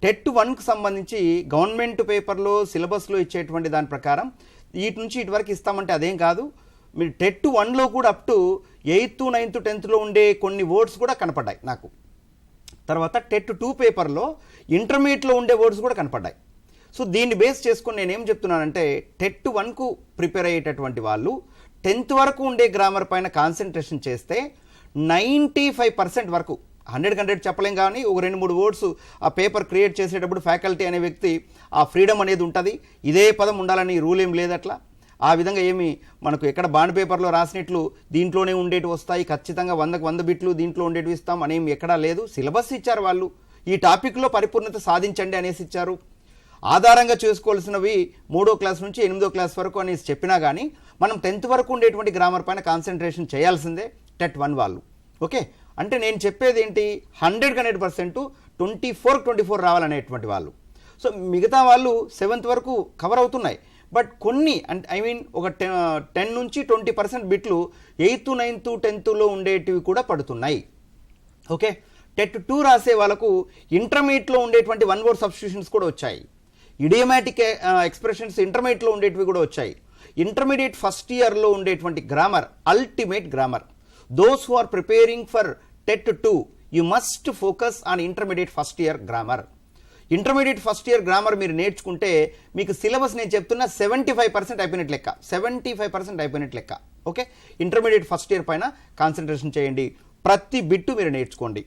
TET 1కు సంబంధించి government పేపర్లో సిలబస్లో ఇచ్చేటువంటి దాని ప్రకారం వీటి నుంచి ఇటు వరకు ఇస్తామంటే అదేం కాదు. మీరు టెట్ 1లో కూడా అప్ టు 8th 9th 10thలో ఉండే కొన్ని వర్డ్స్ కూడా కనపడ్డాయి నాకు. తర్వాత టెట్ 2 పేపర్లో ఇంటర్మీడియట్లో ఉండే వర్డ్స్ కూడా కనపడ్డాయి. సో దీన్ని బేస్ చేసుకొని నేనేం చెప్తున్నానంటే టెట్ 1కు ప్రిపేర్ అయ్యేటటువంటి వాళ్ళు 10th వరకు ఉండే గ్రామర్ పైన కాన్సన్ట్రేషన్ చేస్తే 95% వరకు, 100 చెప్పలేం కానీ ఒక 2-3 వర్డ్స్ ఆ పేపర్ క్రియేట్ చేసేటప్పుడు ఫ్యాకల్టీ అనే వ్యక్తి ఆ ఫ్రీడమ్ అనేది ఉంటుంది. ఇదే పదం ఉండాలని రూల్ ఏం లేదు అట్లా. ఆ విధంగా ఏమి మనకు ఎక్కడ బాండ్ పేపర్లో రాసినట్లు దీంట్లోనే ఉండేటివి వస్తాయి, ఖచ్చితంగా 100కు 100 బిట్లు దీంట్లో ఉండేటివి ఇస్తాం అనేమి ఎక్కడా లేదు. సిలబస్ ఇచ్చారు వాళ్ళు, ఈ టాపిక్లో పరిపూర్ణత సాధించండి అనేసి ఇచ్చారు. ఆధారంగా చేసుకోవాల్సినవి 3వ క్లాస్ నుంచి 8వ క్లాస్ వరకు అనేసి చెప్పినా కానీ మనం 10th వరకు ఉండేటువంటి గ్రామర్ పైన కాన్సన్ట్రేషన్ చేయాల్సిందే టెట్ 1 వాళ్ళు. ఓకే, అంటే నేను చెప్పేది ఏంటి, 100% 24 రావాలనేటువంటి వాళ్ళు. సో మిగతా వాళ్ళు 7th వరకు కవర్ అవుతున్నాయి. బట్ కొన్ని అంటే ఒక 10 నుంచి 20% బిట్లు 8th 9th 10thలో ఉండేటివి కూడా పడుతున్నాయి. ఓకే, టెట్ 2 రాసే వాళ్ళకు ఇంటర్మీడియట్లో ఉండేటువంటి 1 వర్డ్ సబ్స్టిట్యూషన్స్ కూడా వచ్చాయి. ఇడియోమాటిక్ ఎక్స్ప్రెషన్స్ ఇంటర్మీడియట్లో ఉండేటివి కూడా వచ్చాయి. ఇంటర్మీడియట్ ఫస్ట్ ఇయర్లో ఉండేటువంటి grammar ultimate grammar. Those who are preparing for TET 2 you must focus on intermediate first year grammar. Intermediate first year grammar మీరు నేర్చుకుంటే మీకు సిలబస్ నేను చెప్తున్నా 75% అయిపోయినట్టు లెక్క, 75% అయిపోయినట్టు లెక్క. ఓకే, ఇంటర్మీడియట్ ఫస్ట్ ఇయర్ పైన కాన్సన్ట్రేషన్ చేయండి, ప్రతి బిట్టు మీరు నేర్చుకోండి.